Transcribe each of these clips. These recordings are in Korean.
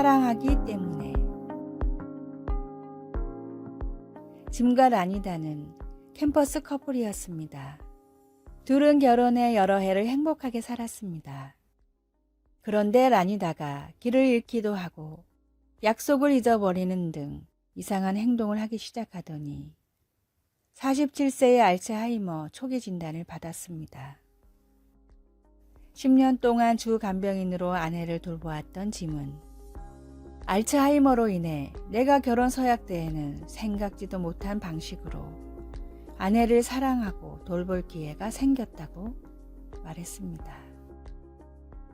사랑하기 때문에. 짐과 라니다는 캠퍼스 커플이었습니다. 둘은 결혼해 여러 해를 행복하게 살았습니다. 그런데 라니다가 길을 잃기도 하고 약속을 잊어버리는 등 이상한 행동을 하기 시작하더니 47세의 알츠하이머 초기 진단을 받았습니다. 10년 동안 주 간병인으로 아내를 돌보았던 짐은 알츠하이머로 인해 내가 결혼 서약 때에는 생각지도 못한 방식으로 아내를 사랑하고 돌볼 기회가 생겼다고 말했습니다.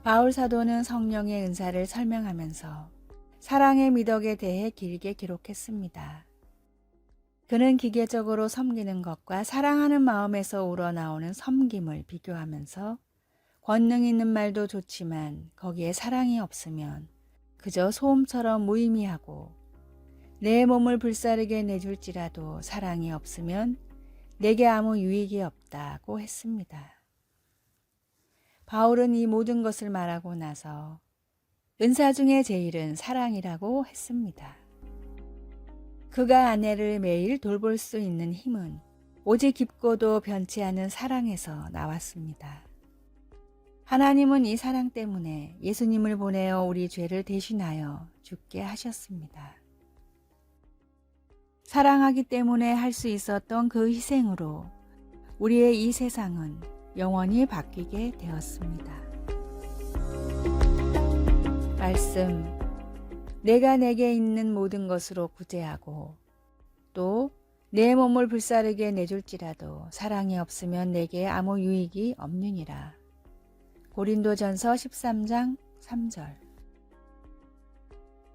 바울 사도는 성령의 은사를 설명하면서 사랑의 미덕에 대해 길게 기록했습니다. 그는 기계적으로 섬기는 것과 사랑하는 마음에서 우러나오는 섬김을 비교하면서 권능 있는 말도 좋지만 거기에 사랑이 없으면 그저 소음처럼 무의미하고 내 몸을 불사르게 내줄지라도 사랑이 없으면 내게 아무 유익이 없다고 했습니다. 바울은 이 모든 것을 말하고 나서 은사 중에 제일은 사랑이라고 했습니다. 그가 아내를 매일 돌볼 수 있는 힘은 오직 깊고도 변치 않은 사랑에서 나왔습니다. 하나님은 이 사랑 때문에 예수님을 보내어 우리 죄를 대신하여 죽게 하셨습니다. 사랑하기 때문에 할 수 있었던 그 희생으로 우리의 이 세상은 영원히 바뀌게 되었습니다. 말씀, 내가 내게 있는 모든 것으로 구제하고 또 내 몸을 불사르게 내줄지라도 사랑이 없으면 내게 아무 유익이 없느니라. 고린도전서 13장 3절.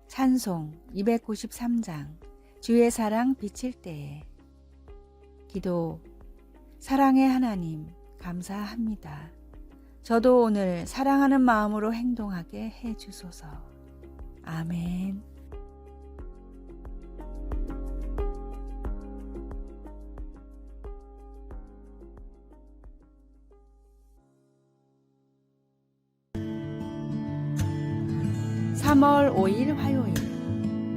찬송 293장 주의 사랑 비칠 때에. 기도, 사랑의 하나님 감사합니다. 저도 오늘 사랑하는 마음으로 행동하게 해 주소서. 아멘. (3월 5일) 화요일,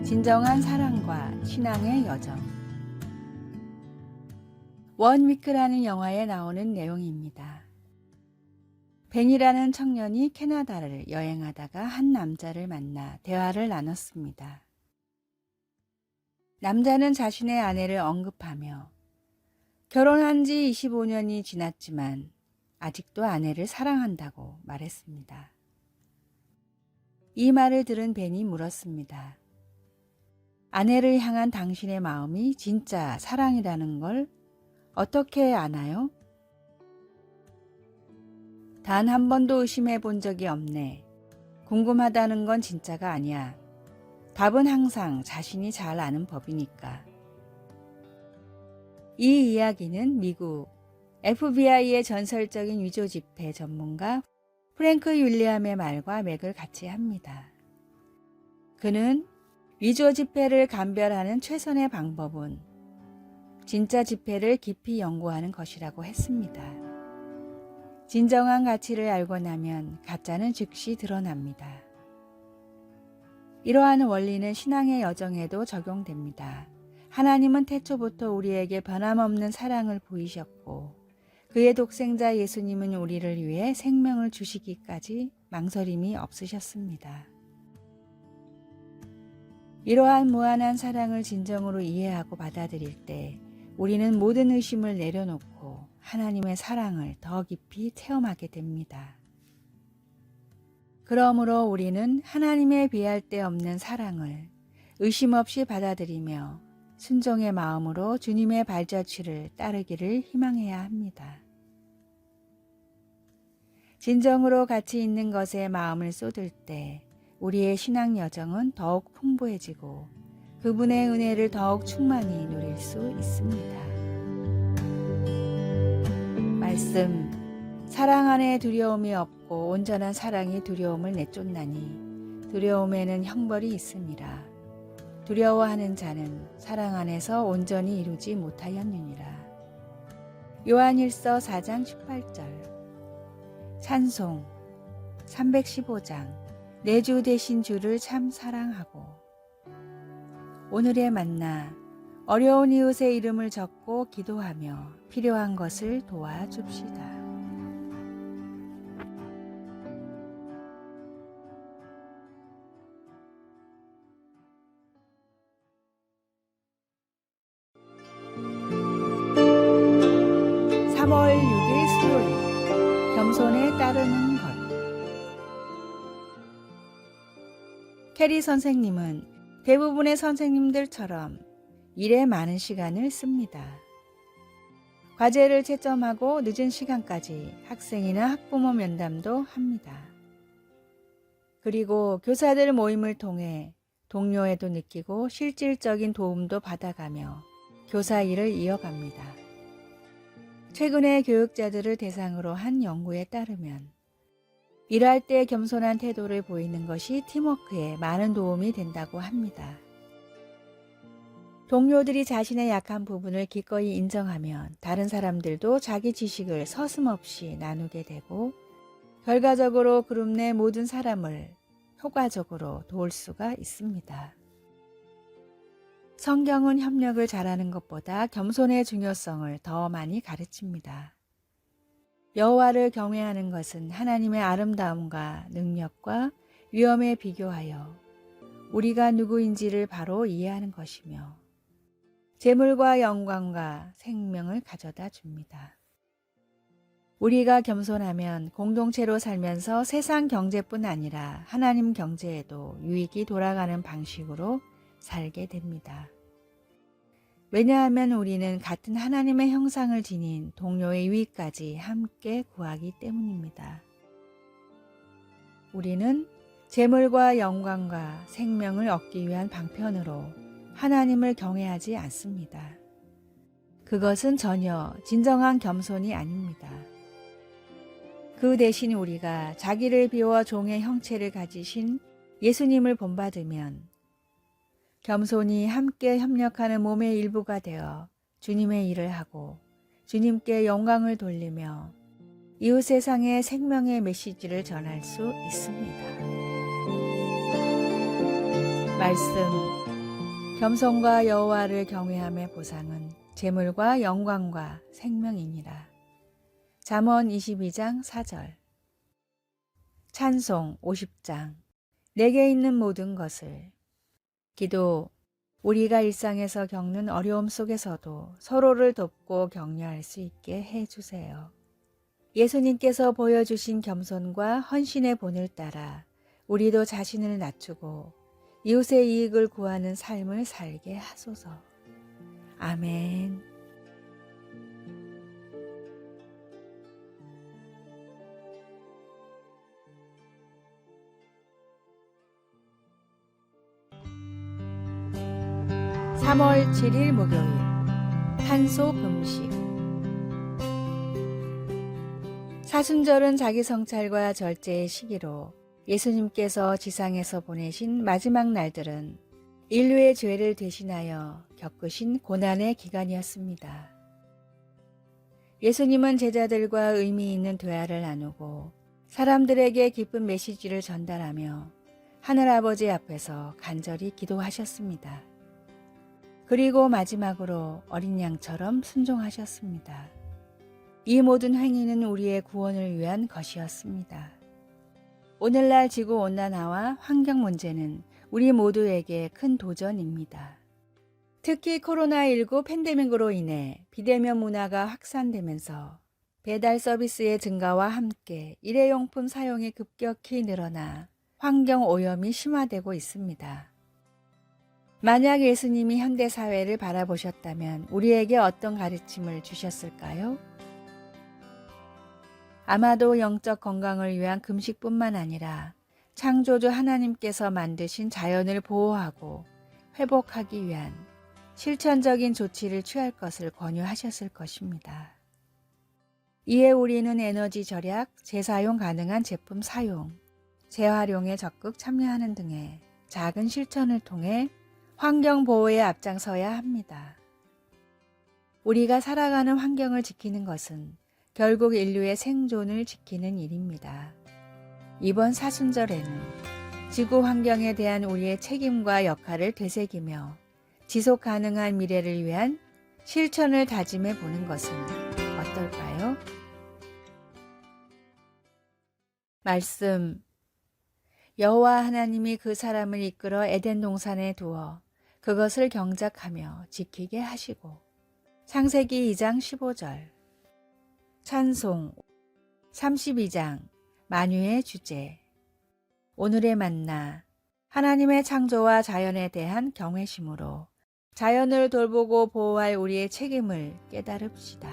진정한 사랑과 신앙의 여정. 원 위크라는 영화에 나오는 내용입니다. 벤이라는 청년이 캐나다를 여행하다가 한 남자를 만나 대화를 나눴습니다. 남자는 자신의 아내를 언급하며 결혼한 지 25년이 지났지만 아직도 아내를 사랑한다고 말했습니다. 이 말을 들은 벤이 물었습니다. 아내를 향한 당신의 마음이 진짜 사랑이라는 걸 어떻게 아나요? 단 한 번도 의심해 본 적이 없네. 궁금하다는 건 진짜가 아니야. 답은 항상 자신이 잘 아는 법이니까. 이 이야기는 미국 FBI의 전설적인 위조 지폐 전문가 프랭크 윌리엄의 말과 맥을 같이 합니다. 그는 위조 지폐를 감별하는 최선의 방법은 진짜 지폐를 깊이 연구하는 것이라고 했습니다. 진정한 가치를 알고 나면 가짜는 즉시 드러납니다. 이러한 원리는 신앙의 여정에도 적용됩니다. 하나님은 태초부터 우리에게 변함없는 사랑을 보이셨고 그의 독생자 예수님은 우리를 위해 생명을 주시기까지 망설임이 없으셨습니다. 이러한 무한한 사랑을 진정으로 이해하고 받아들일 때 우리는 모든 의심을 내려놓고 하나님의 사랑을 더 깊이 체험하게 됩니다. 그러므로 우리는 하나님의 비할 데 없는 사랑을 의심 없이 받아들이며 순종의 마음으로 주님의 발자취를 따르기를 희망해야 합니다. 진정으로 가치 있는 것에 마음을 쏟을 때 우리의 신앙 여정은 더욱 풍부해지고 그분의 은혜를 더욱 충만히 누릴 수 있습니다. 말씀, 사랑 안에 두려움이 없고 온전한 사랑이 두려움을 내쫓나니 두려움에는 형벌이 있음이라. 두려워하는 자는 사랑 안에서 온전히 이루지 못하였느니라. 요한일서 4장 18절. 찬송 315장 내 주 되신 주를 참 사랑하고. 오늘의 만나, 어려운 이웃의 이름을 적고 기도하며 필요한 것을 도와줍시다. (3월 6일) 수요일, 겸손에 따르는 것. 캐리 선생님은 대부분의 선생님들처럼 일에 많은 시간을 씁니다. 과제를 채점하고 늦은 시간까지 학생이나 학부모 면담도 합니다. 그리고 교사들 모임을 통해 동료애도 느끼고 실질적인 도움도 받아가며 교사 일을 이어갑니다. 최근에 교육자들을 대상으로 한 연구에 따르면 일할 때 겸손한 태도를 보이는 것이 팀워크에 많은 도움이 된다고 합니다. 동료들이 자신의 약한 부분을 기꺼이 인정하면 다른 사람들도 자기 지식을 서슴없이 나누게 되고 결과적으로 그룹 내 모든 사람을 효과적으로 도울 수가 있습니다. 성경은 협력을 잘하는 것보다 겸손의 중요성을 더 많이 가르칩니다. 여호와를 경외하는 것은 하나님의 아름다움과 능력과 위엄에 비교하여 우리가 누구인지를 바로 이해하는 것이며 재물과 영광과 생명을 가져다 줍니다. 우리가 겸손하면 공동체로 살면서 세상 경제뿐 아니라 하나님 경제에도 유익이 돌아가는 방식으로 살게 됩니다. 왜냐하면 우리는 같은 하나님의 형상을 지닌 동료의 유익까지 함께 구하기 때문입니다. 우리는 재물과 영광과 생명을 얻기 위한 방편으로 하나님을 경외하지 않습니다. 그것은 전혀 진정한 겸손이 아닙니다. 그 대신 우리가 자기를 비워 종의 형체를 가지신 예수님을 본받으면 겸손히 함께 협력하는 몸의 일부가 되어 주님의 일을 하고 주님께 영광을 돌리며 이웃 세상에 생명의 메시지를 전할 수 있습니다. 말씀, 겸손과 여호와를 경외함의 보상은 재물과 영광과 생명이니라. 잠언 22장 4절. 찬송 50장. 내게 있는 모든 것을. 기도, 우리가 일상에서 겪는 어려움 속에서도 서로를 돕고 격려할 수 있게 해주세요. 예수님께서 보여주신 겸손과 헌신의 본을 따라 우리도 자신을 낮추고 이웃의 이익을 구하는 삶을 살게 하소서. 아멘. (3월 7일) 목요일, 탄소 금식. 사순절은 자기 성찰과 절제의 시기로 예수님께서 지상에서 보내신 마지막 날들은 인류의 죄를 대신하여 겪으신 고난의 기간이었습니다. 예수님은 제자들과 의미 있는 대화를 나누고 사람들에게 기쁜 메시지를 전달하며 하늘아버지 앞에서 간절히 기도하셨습니다. 그리고 마지막으로 어린 양처럼 순종하셨습니다. 이 모든 행위는 우리의 구원을 위한 것이었습니다. 오늘날 지구온난화와 환경 문제는 우리 모두에게 큰 도전입니다. 특히 코로나19 팬데믹으로 인해 비대면 문화가 확산되면서 배달 서비스의 증가와 함께 일회용품 사용이 급격히 늘어나 환경 오염이 심화되고 있습니다. 만약 예수님이 현대사회를 바라보셨다면 우리에게 어떤 가르침을 주셨을까요? 아마도 영적 건강을 위한 금식뿐만 아니라 창조주 하나님께서 만드신 자연을 보호하고 회복하기 위한 실천적인 조치를 취할 것을 권유하셨을 것입니다. 이에 우리는 에너지 절약, 재사용 가능한 제품 사용, 재활용에 적극 참여하는 등의 작은 실천을 통해 환경 보호에 앞장서야 합니다. 우리가 살아가는 환경을 지키는 것은 결국 인류의 생존을 지키는 일입니다. 이번 사순절에는 지구 환경에 대한 우리의 책임과 역할을 되새기며 지속 가능한 미래를 위한 실천을 다짐해 보는 것은 어떨까요? 말씀. 여호와 하나님이 그 사람을 이끌어 에덴 동산에 두어 그것을 경작하며 지키게 하시고. 창세기 2장 15절. 찬송. 32장 만유의 주제. 오늘의 만나. 하나님의 창조와 자연에 대한 경외심으로 자연을 돌보고 보호할 우리의 책임을 깨달읍시다.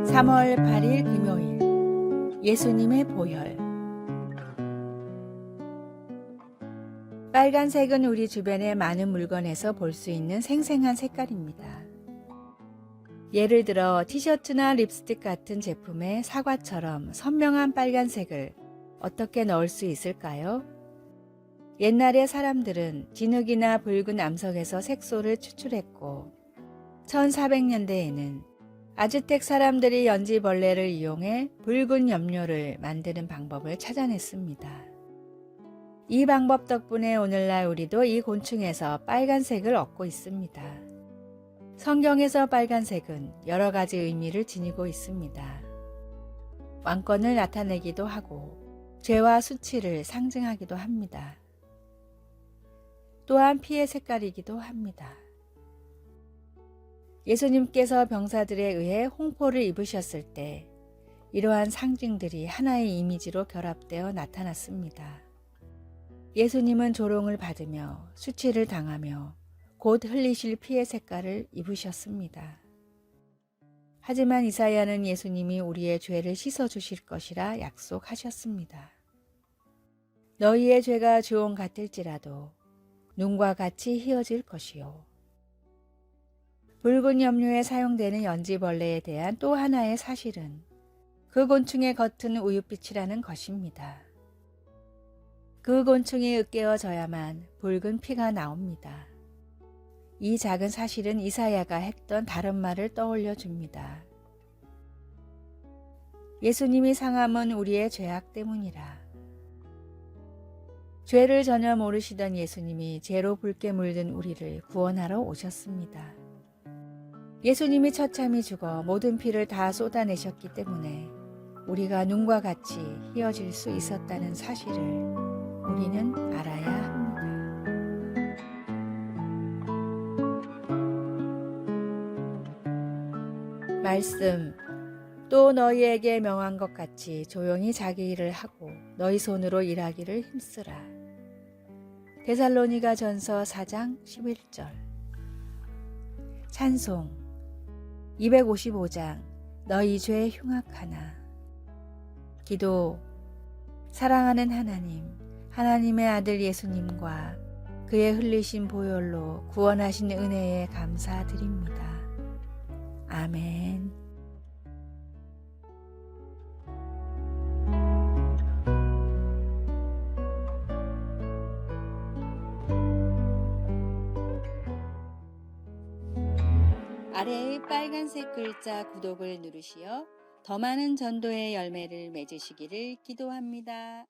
(3월 8일) 금요일. 예수님의 보혈. 빨간색은 우리 주변의 많은 물건에서 볼 수 있는 생생한 색깔입니다. 예를 들어 티셔츠나 립스틱 같은 제품에 사과처럼 선명한 빨간색을 어떻게 넣을 수 있을까요? 옛날의 사람들은 진흙이나 붉은 암석에서 색소를 추출했고 1400년대에는 아즈텍 사람들이 연지벌레를 이용해 붉은 염료를 만드는 방법을 찾아냈습니다. 이 방법 덕분에 오늘날 우리도 이 곤충에서 빨간색을 얻고 있습니다. 성경에서 빨간색은 여러 가지 의미를 지니고 있습니다. 왕권을 나타내기도 하고 죄와 수치를 상징하기도 합니다. 또한 피의 색깔이기도 합니다. 예수님께서 병사들에 의해 홍포를 입으셨을 때 이러한 상징들이 하나의 이미지로 결합되어 나타났습니다. 예수님은 조롱을 받으며 수치를 당하며 곧 흘리실 피의 색깔을 입으셨습니다. 하지만 이사야는 예수님이 우리의 죄를 씻어주실 것이라 약속하셨습니다. 너희의 죄가 주홍 같을지라도 눈과 같이 희어질 것이요. 붉은 염료에 사용되는 연지벌레에 대한 또 하나의 사실은 그 곤충의 겉은 우윳빛이라는 것입니다. 그 곤충이 으깨어져야만 붉은 피가 나옵니다. 이 작은 사실은 이사야가 했던 다른 말을 떠올려 줍니다. 예수님이 상함은 우리의 죄악 때문이라. 죄를 전혀 모르시던 예수님이 죄로 붉게 물든 우리를 구원하러 오셨습니다. 예수님이 처참히 죽어 모든 피를 다 쏟아내셨기 때문에 우리가 눈과 같이 희어질 수 있었다는 사실을 우리는 알아야 합니다. 말씀. 또 너희에게 명한 것 같이 조용히 자기 일을 하고 너희 손으로 일하기를 힘쓰라. 데살로니가 전서 4장 11절. 찬송. 255장 너희 죄 흉악하나. 기도. 사랑하는 하나님, 하나님의 아들 예수님과 그의 흘리신 보혈로 구원하신 은혜에 감사드립니다. 아멘. 아래의 빨간색 글자 구독을 누르시어 더 많은 전도의 열매를 맺으시기를 기도합니다.